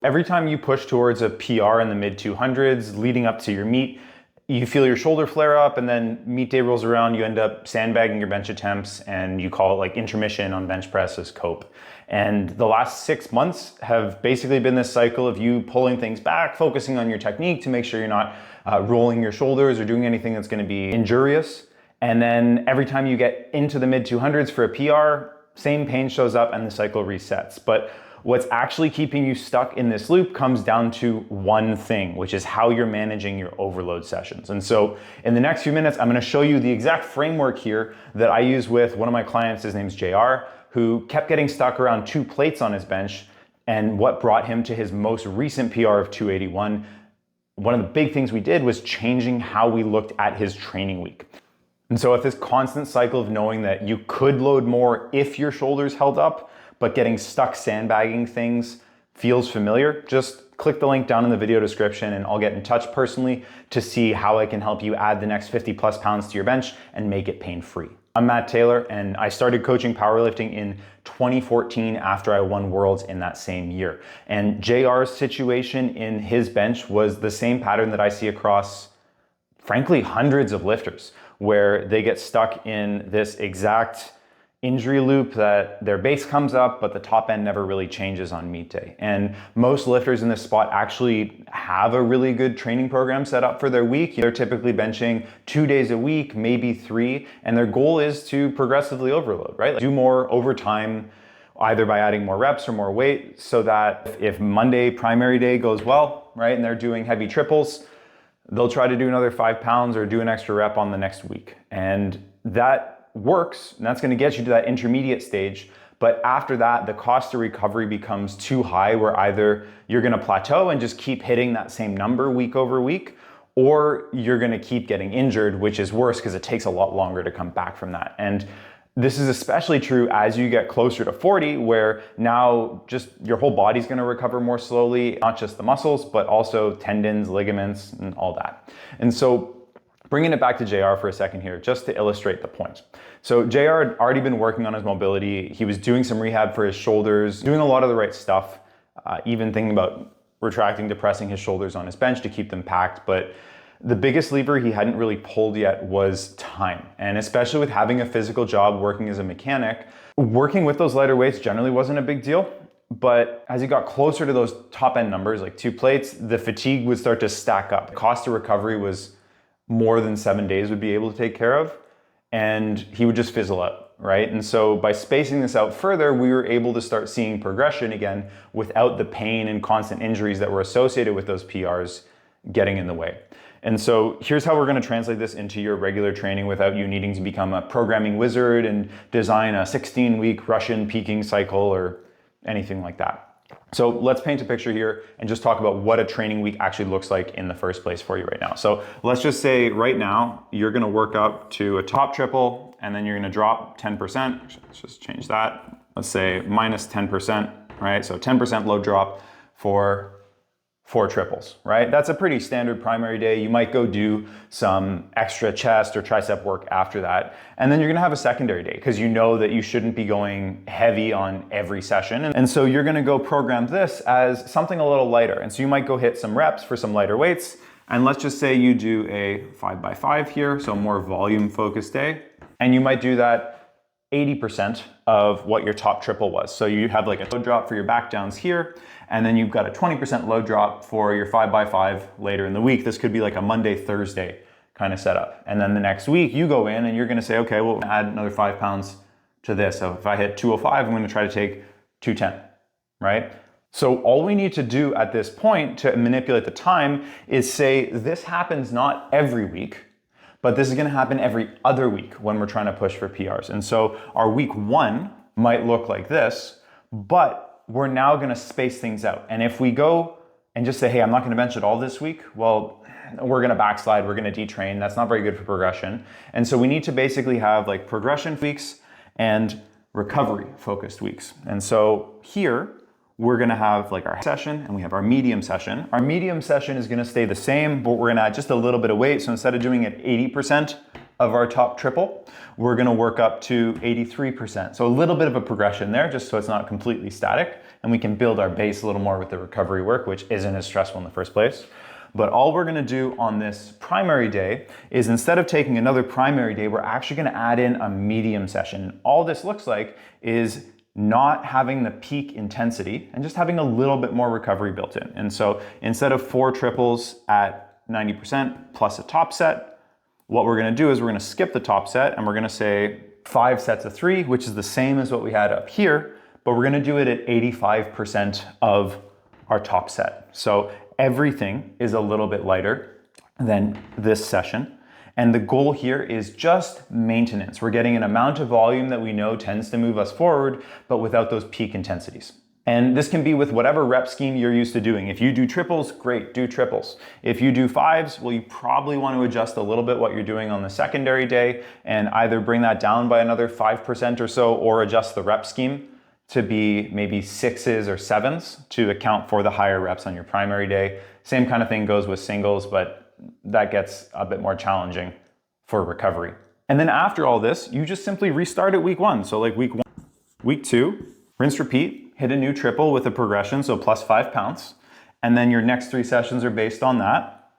Every time you push towards a PR in the mid 200s leading up to your meet, you feel your shoulder flare up, and then meet day rolls around, you end up sandbagging your bench attempts, and you call it like intermission on bench press as cope. And the last 6 months have basically been this cycle of you pulling things back, focusing on your technique to make sure you're not rolling your shoulders or doing anything that's going to be injurious. And then every time you get into the mid 200s for a PR, same pain shows up and the cycle resets. But what's actually keeping you stuck in this loop comes down to one thing, which is how you're managing your overload sessions. And so in the next few minutes, I'm going to show you the exact framework here that I use with one of my clients. His name's JR, who kept getting stuck around 2 plates on his bench, and what brought him to his most recent PR of 281. One of the big things we did was changing how we looked at his training week. And so if this constant cycle of knowing that you could load more if your shoulders held up, but getting stuck sandbagging things feels familiar, just click the link down in the video description and I'll get in touch personally to see how I can help you add the next 50 plus pounds to your bench and make it pain-free. I'm Matt Taylor, and I started coaching powerlifting in 2014 after I won Worlds in that same year. And JR's situation in his bench was the same pattern that I see across, frankly, hundreds of lifters, where they get stuck in this exact injury loop that their base comes up, but the top end never really changes on meet day. And most lifters in this spot actually have a really good training program set up for their week. They're typically benching 2 days a week, maybe 3, and their goal is to progressively overload, right? Do more over time, either by adding more reps or more weight, so that if Monday primary day goes well, right, and they're doing heavy triples, they'll try to do another 5 pounds or do an extra rep on the next week. And that works, and that's going to get you to that intermediate stage. But after that, the cost of recovery becomes too high, where either you're going to plateau and just keep hitting that same number week over week, or you're going to keep getting injured, which is worse because it takes a lot longer to come back from that. And this is especially true as you get closer to 40, where now just your whole body's going to recover more slowly, not just the muscles, but also tendons, ligaments, and all that. And so bringing it back to JR for a second here, just to illustrate the point. So JR had already been working on his mobility. He was doing some rehab for his shoulders, doing a lot of the right stuff, even thinking about retracting, depressing his shoulders on his bench to keep them packed. But the biggest lever he hadn't really pulled yet was time. And especially with having a physical job, working as a mechanic, working with those lighter weights generally wasn't a big deal. But as he got closer to those top end numbers, like 2 plates, the fatigue would start to stack up. The cost of recovery was more than 7 days would be able to take care of, and he would just fizzle out, right? And so by spacing this out further, we were able to start seeing progression again without the pain and constant injuries that were associated with those PRs getting in the way. And so here's how we're going to translate this into your regular training without you needing to become a programming wizard and design a 16-week Russian peaking cycle or anything like that. So let's paint a picture here and just talk about what a training week actually looks like in the first place for you right now. So let's just say right now, you're gonna work up to a top triple, and then you're gonna drop 10%. Let's just change that. Let's say minus 10%, right? So 10% load drop for 4 triples, right? That's a pretty standard primary day. You might go do some extra chest or tricep work after that. And then you're gonna have a secondary day because you know that you shouldn't be going heavy on every session. And so you're gonna go program this as something a little lighter. And so you might go hit some reps for some lighter weights. And let's just say you do a 5x5 here, so a more volume focused day. And you might do that 80% of what your top triple was. So you have like a load drop for your back downs here, and then you've got a 20% load drop for your 5x5 later in the week. This could be like a Monday, Thursday kind of setup. And then the next week you go in and you're gonna say, okay, well, add another 5 pounds to this. So if I hit 205, I'm gonna try to take 210, right? So all we need to do at this point to manipulate the time is say, this happens not every week, but this is gonna happen every other week when we're trying to push for PRs. And so our week 1 might look like this, but we're now gonna space things out. And if we go and just say, hey, I'm not gonna bench at all this week, well, we're gonna backslide, we're gonna detrain. That's not very good for progression. And so we need to basically have like progression weeks and recovery focused weeks. And so here, we're gonna have like our session and we have our medium session. Our medium session is gonna stay the same, but we're gonna add just a little bit of weight. So instead of doing it 80% of our top triple, we're gonna work up to 83%. So a little bit of a progression there, just so it's not completely static. and we can build our base a little more with the recovery work, which isn't as stressful in the first place. But all we're gonna do on this primary day is, instead of taking another primary day, we're actually gonna add in a medium session. All this looks like is not having the peak intensity and just having a little bit more recovery built in. And so instead of 4 triples at 90% plus a top set, what we're gonna do is we're gonna skip the top set and we're gonna say 5 sets of 3, which is the same as what we had up here, but we're gonna do it at 85% of our top set. So everything is a little bit lighter than this session. And the goal here is just maintenance. We're getting an amount of volume that we know tends to move us forward, but without those peak intensities. And this can be with whatever rep scheme you're used to doing. If you do triples, great, do triples. If you do 5s, well, you probably want to adjust a little bit what you're doing on the secondary day and either bring that down by another 5% or so, or adjust the rep scheme to be maybe 6s or 7s to account for the higher reps on your primary day. Same kind of thing goes with singles, but that gets a bit more challenging for recovery. And then after all this, you just simply restart at week 1. So like week 1, week 2, rinse, repeat, hit a new triple with a progression, so plus 5 pounds. And then your next 3 sessions are based on that.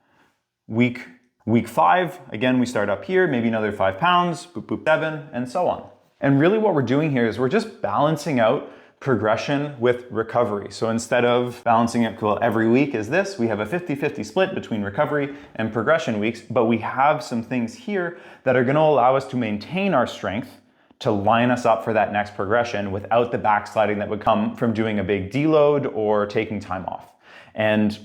Week 5, again, we start up here, maybe another 5 pounds, boop, boop, 7, and so on. And really what we're doing here is we're just balancing out progression with recovery. So instead of balancing it, well, every week is this, we have a 50-50 split between recovery and progression weeks, but we have some things here that are gonna allow us to maintain our strength to line us up for that next progression without the backsliding that would come from doing a big deload or taking time off. And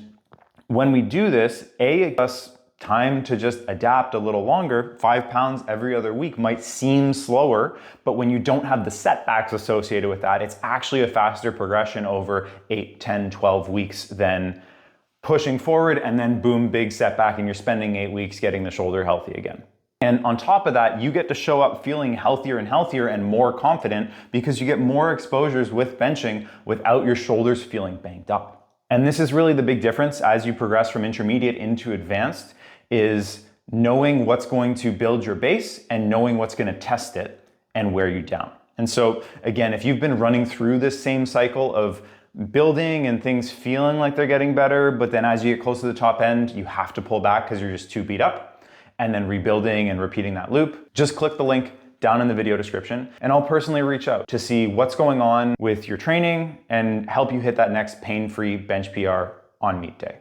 when we do this, it gives us time to just adapt a little longer. 5 pounds every other week might seem slower, but when you don't have the setbacks associated with that, it's actually a faster progression over 8, 10, 12 weeks than pushing forward and then boom, big setback, and you're spending 8 weeks getting the shoulder healthy again. And on top of that, you get to show up feeling healthier and healthier and more confident because you get more exposures with benching without your shoulders feeling banged up. And this is really the big difference as you progress from intermediate into advanced, is knowing what's going to build your base and knowing what's going to test it and wear you down. And so again, if you've been running through this same cycle of building and things feeling like they're getting better, but then as you get close to the top end, you have to pull back because you're just too beat up, and then rebuilding and repeating that loop, just click the link down in the video description and I'll personally reach out to see what's going on with your training and help you hit that next pain-free bench PR on meet day.